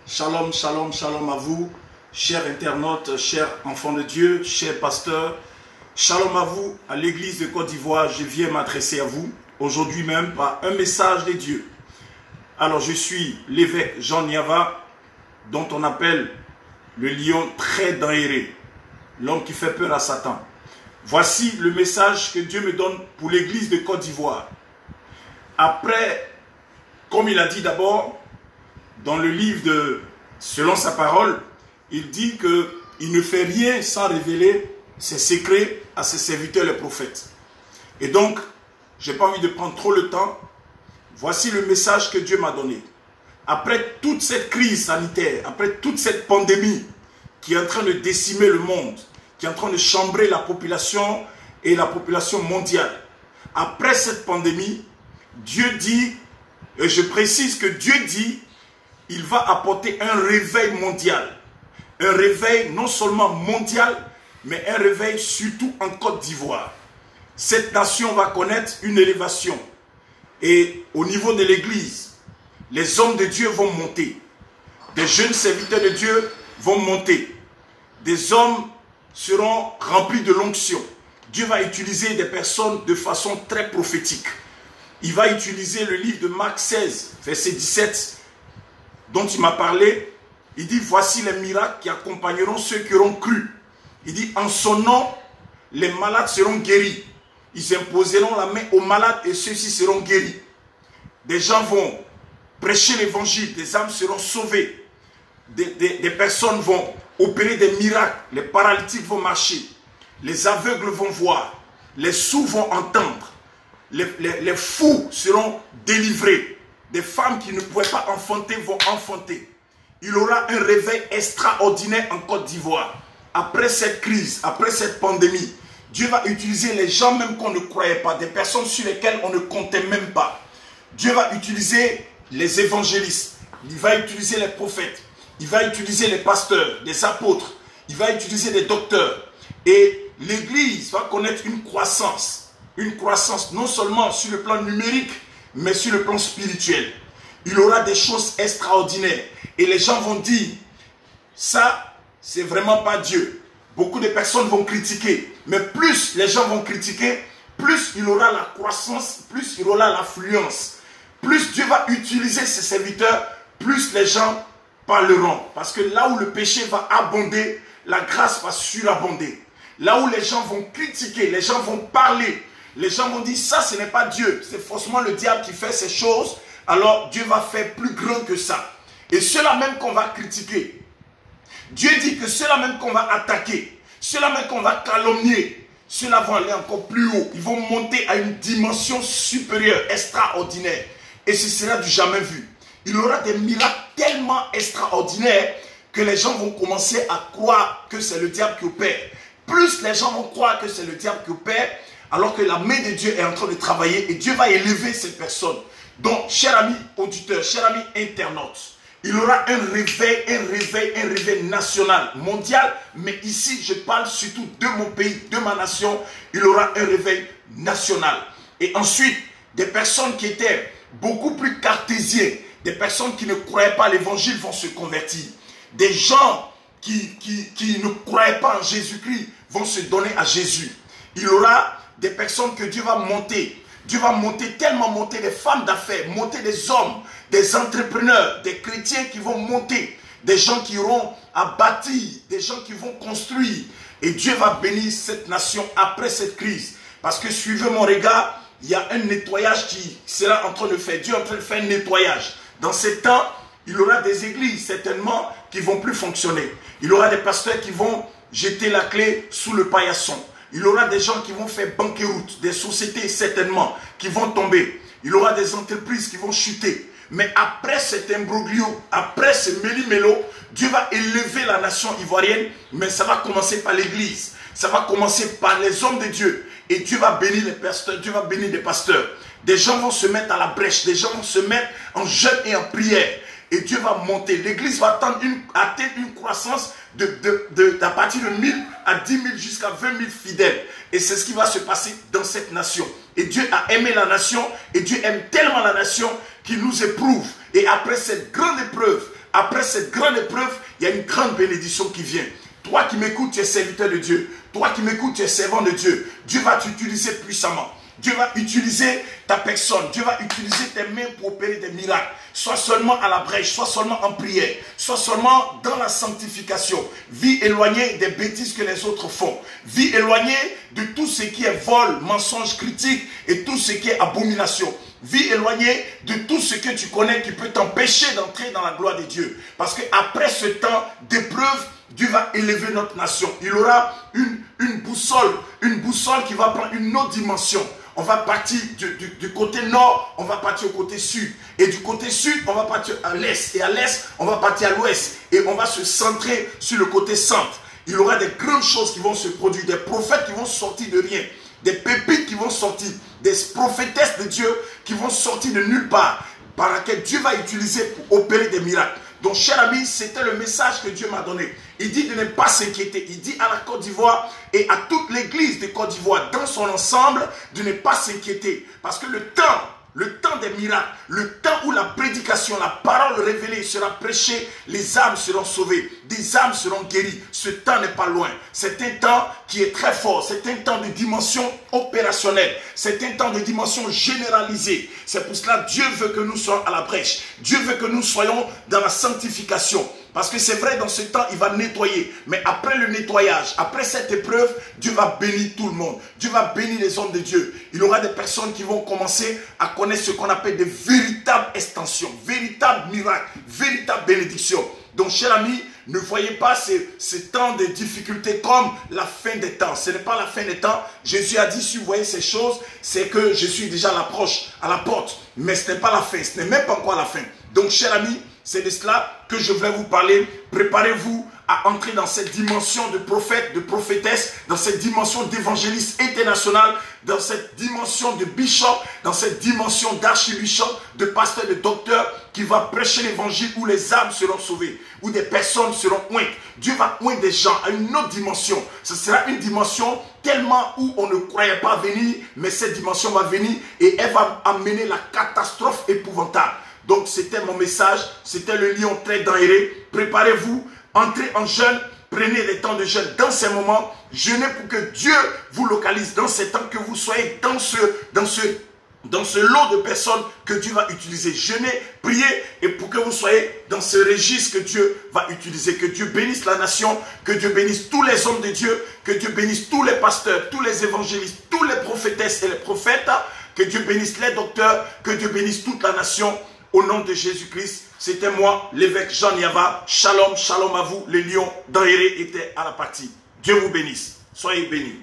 Shalom, shalom, shalom à vous, chers internautes, chers enfants de Dieu, chers pasteurs. Shalom à vous, à l'église de Côte d'Ivoire. Je viens m'adresser à vous aujourd'hui même par un message de Dieu. Alors je suis l'évêque Jean Niava, dont on appelle le lion très dangereux, l'homme qui fait peur à Satan. Voici le message que Dieu me donne pour l'église de Côte d'Ivoire. Après, comme il a dit d'abord, dans le livre de Selon sa parole, il dit qu'il ne fait rien sans révéler ses secrets à ses serviteurs les prophètes. Et donc, je n'ai pas envie de prendre trop le temps. Voici le message que Dieu m'a donné. Après toute cette crise sanitaire, après toute cette pandémie qui est en train de décimer le monde, qui est en train de chambrer la population et la population mondiale, après cette pandémie, Dieu dit, et je précise que Dieu dit, il va apporter un réveil mondial. Un réveil non seulement mondial, mais un réveil surtout en Côte d'Ivoire. Cette nation va connaître une élévation. Et au niveau de l'église, les hommes de Dieu vont monter. Des jeunes serviteurs de Dieu vont monter. Des hommes seront remplis de l'onction. Dieu va utiliser des personnes de façon très prophétique. Il va utiliser le livre de Marc 16, verset 17, dont il m'a parlé. Il dit, voici les miracles qui accompagneront ceux qui auront cru. Il dit, en son nom, les malades seront guéris. Ils imposeront la main aux malades et ceux-ci seront guéris. Des gens vont prêcher l'évangile, des âmes seront sauvées. Des personnes vont opérer des miracles. Les paralytiques vont marcher. Les aveugles vont voir. Les sourds vont entendre. Les fous seront délivrés. Des femmes qui ne pouvaient pas enfanter vont enfanter. Il y aura un réveil extraordinaire en Côte d'Ivoire. Après cette crise, après cette pandémie, Dieu va utiliser les gens même qu'on ne croyait pas, des personnes sur lesquelles on ne comptait même pas. Dieu va utiliser les évangélistes, il va utiliser les prophètes, il va utiliser les pasteurs, les apôtres, il va utiliser les docteurs. Et l'église va connaître une croissance non seulement sur le plan numérique, mais sur le plan spirituel. Il y aura des choses extraordinaires. Et les gens vont dire, ça, c'est vraiment pas Dieu. Beaucoup de personnes vont critiquer. Mais plus les gens vont critiquer, plus il y aura la croissance, plus il y aura l'affluence. Plus Dieu va utiliser ses serviteurs, plus les gens parleront. Parce que là où le péché va abonder, la grâce va surabonder. Là où les gens vont critiquer, les gens vont parler, les gens vont dire, ça ce n'est pas Dieu, c'est forcément le diable qui fait ces choses, alors Dieu va faire plus grand que ça. Et ceux-là même qu'on va critiquer, Dieu dit que ceux-là même qu'on va attaquer, ceux-là même qu'on va calomnier, ceux-là vont aller encore plus haut, ils vont monter à une dimension supérieure, extraordinaire. Et ce sera du jamais vu. Il y aura des miracles tellement extraordinaires que les gens vont commencer à croire que c'est le diable qui opère. Plus les gens vont croire que c'est le diable qui opère, alors que la main de Dieu est en train de travailler et Dieu va élever ces personnes. Donc, chers amis auditeurs, chers amis internautes, il y aura un réveil national, mondial, mais ici, je parle surtout de mon pays, de ma nation, il y aura un réveil national. Et ensuite, des personnes qui étaient beaucoup plus cartésiens, des personnes qui ne croyaient pas à l'évangile vont se convertir. Des gens qui ne croyaient pas en Jésus-Christ vont se donner à Jésus. Il y aura des personnes que Dieu va monter. Dieu va monter, tellement monter des femmes d'affaires, monter des hommes, des entrepreneurs, des chrétiens qui vont monter, des gens qui auront à bâtir, des gens qui vont construire. Et Dieu va bénir cette nation après cette crise. Parce que suivez mon regard, il y a un nettoyage qui sera en train de faire. Dieu est en train de faire un nettoyage. Dans ces temps, il y aura des églises certainement qui ne vont plus fonctionner. Il y aura des pasteurs qui vont jeter la clé sous le paillasson. Il y aura des gens qui vont faire banqueroute, des sociétés certainement qui vont tomber. Il y aura des entreprises qui vont chuter. Mais après cet imbroglio, après ce méli-mélo, Dieu va élever la nation ivoirienne, mais ça va commencer par l'église. Ça va commencer par les hommes de Dieu. Et Dieu va bénir les pasteurs, Dieu va bénir les pasteurs. Des gens vont se mettre à la brèche, des gens vont se mettre en jeûne et en prière. Et Dieu va monter. L'église va atteindre une croissance à partir de 1000 à 10 000 jusqu'à 20 000 fidèles. Et c'est ce qui va se passer dans cette nation. Et Dieu a aimé la nation. Et Dieu aime tellement la nation qu'il nous éprouve. Et après cette grande épreuve, après cette grande épreuve, il y a une grande bénédiction qui vient. Toi qui m'écoutes, tu es serviteur de Dieu. Toi qui m'écoutes, tu es servant de Dieu. Dieu va t'utiliser puissamment. Dieu va utiliser ta personne. Dieu va utiliser tes mains pour opérer des miracles. Sois seulement à la brèche, sois seulement en prière, sois seulement dans la sanctification. Vis éloigné des bêtises que les autres font. Vis éloigné de tout ce qui est vol, mensonge, critique et tout ce qui est abomination. Vis éloigné de tout ce que tu connais qui peut t'empêcher d'entrer dans la gloire de Dieu. Parce qu'après ce temps d'épreuve, Dieu va élever notre nation. Il aura une boussole qui va prendre une autre dimension. On va partir du côté nord, on va partir au côté sud. Et du côté sud, on va partir à l'est. Et à l'est, on va partir à l'ouest. Et on va se centrer sur le côté centre. Il y aura des grandes choses qui vont se produire. Des prophètes qui vont sortir de rien. Des pépites qui vont sortir. Des prophétesses de Dieu qui vont sortir de nulle part. Par laquelle Dieu va utiliser pour opérer des miracles. Donc, cher ami, c'était le message que Dieu m'a donné. Il dit de ne pas s'inquiéter. Il dit à la Côte d'Ivoire et à toute l'église de Côte d'Ivoire dans son ensemble de ne pas s'inquiéter. Parce que le temps des miracles, le temps où la prédication, la parole révélée sera prêchée, les âmes seront sauvées, des âmes seront guéries. Ce temps n'est pas loin. C'est un temps qui est très fort. C'est un temps de dimension opérationnelle. C'est un temps de dimension généralisée. C'est pour cela que Dieu veut que nous soyons à la brèche. Dieu veut que nous soyons dans la sanctification. Parce que c'est vrai, dans ce temps, il va nettoyer. Mais après le nettoyage, après cette épreuve, Dieu va bénir tout le monde. Dieu va bénir les hommes de Dieu. Il y aura des personnes qui vont commencer à connaître ce qu'on appelle des véritables extensions, véritables miracles, véritables bénédictions. Donc, cher ami, ne voyez pas ces temps de difficultés comme la fin des temps. Ce n'est pas la fin des temps. Jésus a dit, si vous voyez ces choses, c'est que je suis déjà à la porte. Mais ce n'est pas la fin. Ce n'est même pas encore la fin. Donc, cher ami, c'est de cela que je voulais vous parler. Préparez-vous à entrer dans cette dimension de prophète, de prophétesse, dans cette dimension d'évangéliste international, dans cette dimension de bishop, dans cette dimension d'archibishop, de pasteur, de docteur, qui va prêcher l'évangile où les âmes seront sauvées, où des personnes seront ointes. Dieu va oindre des gens à une autre dimension. Ce sera une dimension tellement où on ne croyait pas venir, mais cette dimension va venir et elle va amener la catastrophe épouvantable. Donc, c'était mon message. C'était le lion très dangereux. Préparez-vous. Entrez en jeûne. Prenez des temps de jeûne dans ces moments. Jeûnez pour que Dieu vous localise dans ces temps, que vous soyez dans ce lot de personnes que Dieu va utiliser. Jeûnez, priez et pour que vous soyez dans ce registre que Dieu va utiliser. Que Dieu bénisse la nation. Que Dieu bénisse tous les hommes de Dieu. Que Dieu bénisse tous les pasteurs, tous les évangélistes, tous les prophétesses et les prophètes. Que Dieu bénisse les docteurs. Que Dieu bénisse toute la nation. Au nom de Jésus-Christ, c'était moi, l'évêque Jean Niava. Shalom, shalom à vous. Les lions d'Aéré étaient à la partie. Dieu vous bénisse. Soyez bénis.